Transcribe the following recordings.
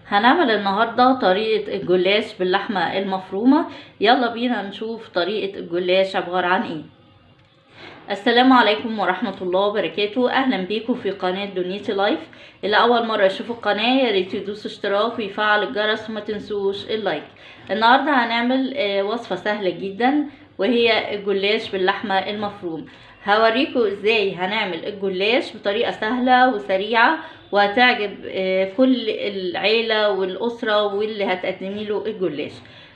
هنعمل النهاردة طريقة الجلاش باللحمة المفرومة. يلا بينا نشوف طريقة الجلاش عبارة عن ايه. السلام عليكم ورحمة الله وبركاته. اهلا بيكم في قناة دنيتي لايف. اللي اول مرة يشوفوا القناة يا ريت يدوسوا اشتراك ويفعل الجرس وما تنسوش اللايك. النهاردة هنعمل وصفة سهلة جدا وهي الجلاش باللحمة المفروم. هوريكم ازاي هنعمل الجلاش بطريقة سهلة وسريعة وهتعجب كل العيلة والأسرة واللي هتقدمي له الجلاش.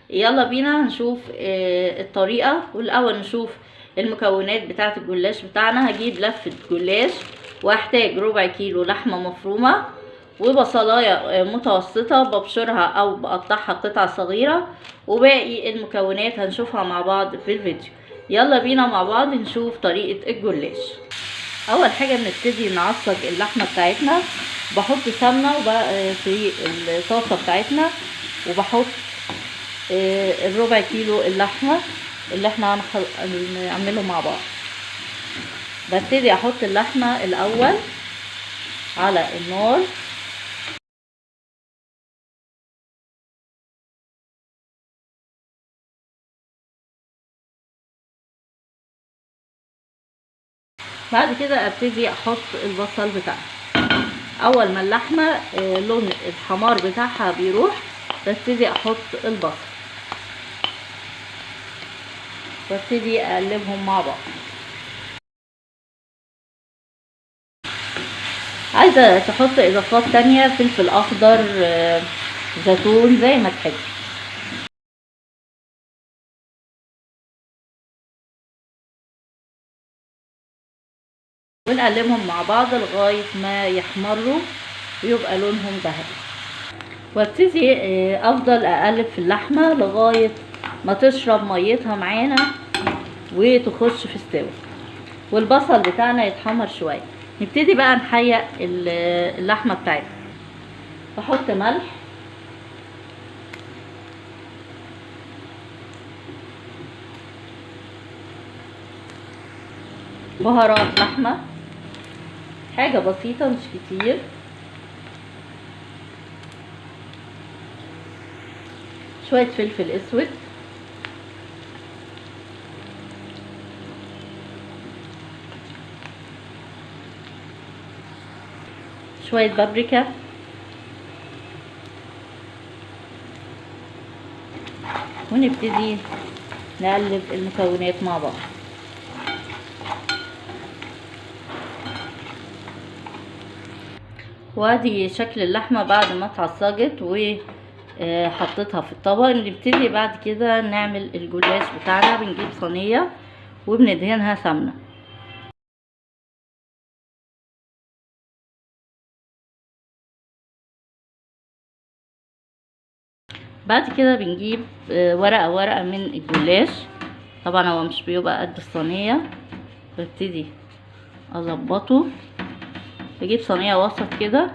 يلا بينا نشوف الطريقة. والأول نشوف المكونات بتاعة الجلاش بتاعنا. هجيب لفة جلاش وهحتاج ربع كيلو لحمة مفرومة وبصلاية متوسطة ببشرها أو بقطعها قطع صغيرة، وباقي المكونات هنشوفها مع بعض في الفيديو. يلا بينا مع بعض نشوف طريقة الجلاش. اول حاجه بنبتدي نعصج اللحمه بتاعتنا. بحط سمنه في الطاسه بتاعتنا وبحط الربع كيلو اللحمه اللي احنا هنعمله مع بعض. ببتدي احط اللحمه الاول على النار، بعد كده ابتدي احط البصل بتاعها. اول ما اللحمه لون الحمار بتاعها بيروح ببتدي احط البصل وابتدي اقلبهم مع بعض. عايزه تحط اضافات تانية، فلفل اخضر، زيتون، زي ما تحب. ونقلبهم مع بعض لغايه ما يحمروا ويبقى لونهم ذهبي. وابتدي افضل اقلب في اللحمه لغايه ما تشرب ميتها معانا وتخش في السوا والبصل بتاعنا يتحمر شويه. نبتدي بقى نحيق اللحمه بتاعتنا. بحط ملح، بهارات لحمه حاجه بسيطه مش كتير، شويه فلفل اسود، شويه بابريكا، ونبتدي نقلب المكونات مع بعض. وادي شكل اللحمه بعد ما اتعصجت وحطيتها في الطبق. نبتدي بعد كده نعمل الجلاش بتاعنا. بنجيب صينيه وبندهنها سمنه. بعد كده بنجيب ورقه من الجلاش. طبعا هو مش بيبقى قد الصينيه، ببتدي اظبطه. بجيب صينيه وسط كده.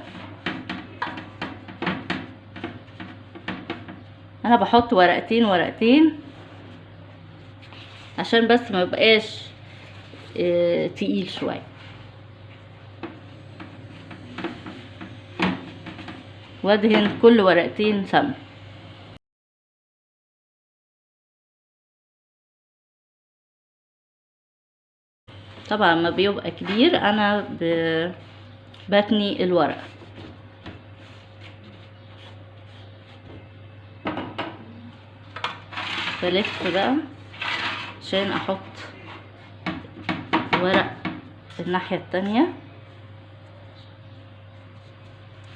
انا بحط ورقتين عشان بس ما يبقاش تقيل شويه. وادهن كل ورقتين سمنه. طبعا ما بيبقى كبير انا بتني الورقه. بلف بقى عشان احط ورق الناحيه التانية.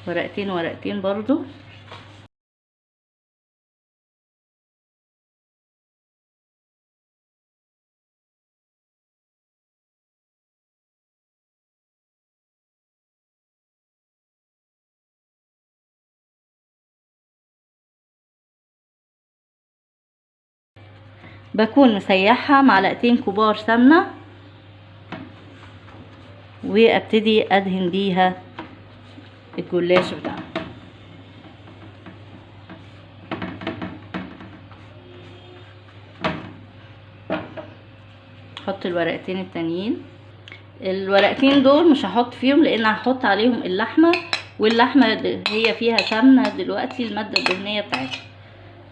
ورقتين برضو. بكون مسيحها معلقتين كبار سمنه وابتدي ادهن بيها الجلاش بتاعنا. احط الورقتين التانيين. الورقتين دول مش هحط فيهم لان هحط عليهم اللحمه واللحمة هي فيها سمنة دلوقتي، المادة الدهنية بتاعتها.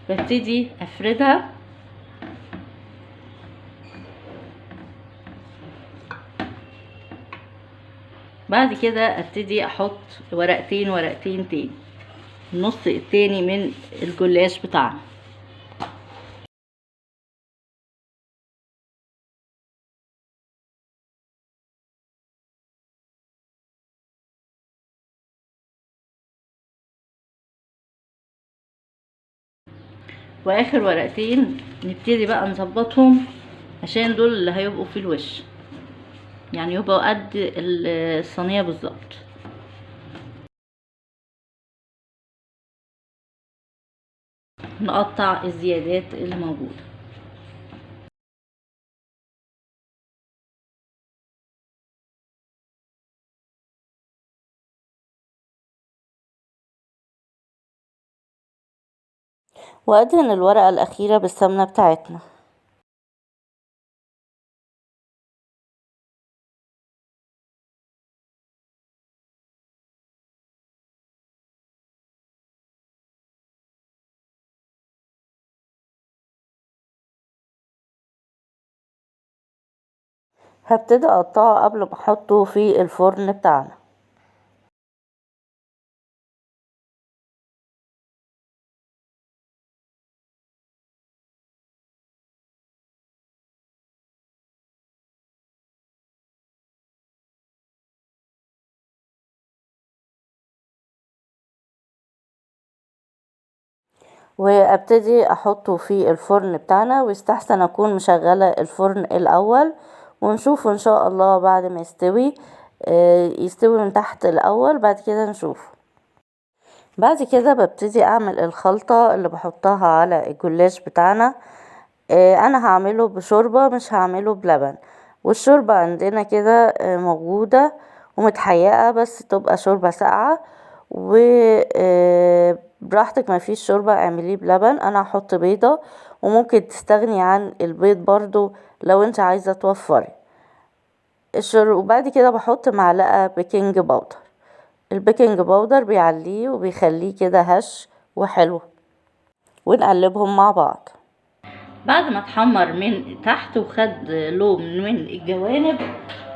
ببتدي افردها، بعد كده ابتدي احط ورقتين تاني، النص التاني من الجلاش بتاعنا. واخر ورقتين نبتدي بقى نظبطهم عشان دول اللي هيبقوا في الوش، يعني يبقوا قد الصينية بالظبط. نقطع الزيادات اللي موجودة. وأدهن الورقة الأخيرة بالسمنة بتاعتنا. هبتدي اقطعه قبل ما احطه في الفرن بتاعنا. وابتدي احطه في الفرن بتاعنا، ويستحسن اكون مشغلة الفرن الاول، ونشوفه ان شاء الله بعد ما يستوي. يستوي من تحت الاول، بعد كده نشوفه. بعد كده ببتدي اعمل الخلطة اللي بحطها على الجلاش بتاعنا. انا هعمله بشوربة، مش هعمله بلبن. والشوربة عندنا كده موجودة ومتحيقة، بس تبقى شوربة ساقعة. وبراحتك، ما فيش شوربة اعمليه بلبن. انا هحط بيضة، وممكن تستغني عن البيض برضو لو انت عايزة توفري وبعد كده بحط معلقة بيكنج باودر. البيكنج باودر بيعليه وبيخليه كده هش وحلو، ونقلبهم مع بعض. بعد ما اتحمر من تحت وخد لون من الجوانب،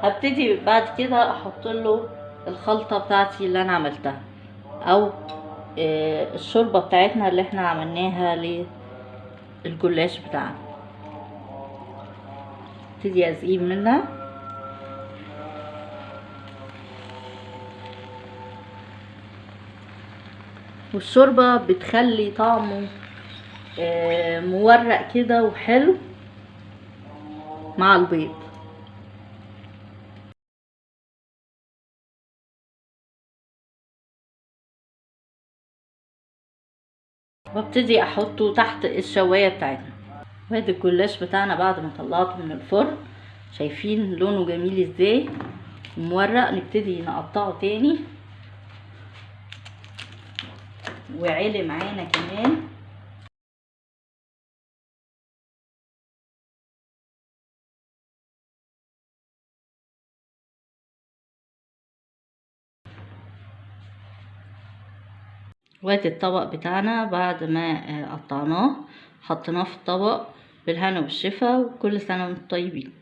هبتدي بعد كده احط له الخلطة بتاعتي اللي انا عملتها، او الشوربة بتاعتنا اللي احنا عملناها للجلاش بتاعنا. ابتدي ازقيم منها، والشوربة بتخلي طعمه مورق كده وحلو مع البيض. وابتدي احطه تحت الشواية بتاعتنا. وادي الجلاش بتاعنا بعد ما طلعته من الفرن، شايفين لونه جميل ازاي ومورق. نبتدي نقطعه تاني، وعلي معانا كمان. وادي الطبق بتاعنا بعد ما قطعناه، حطيناه في الطبق. بالهنا والشفا، وكل سنة وانتم طيبين.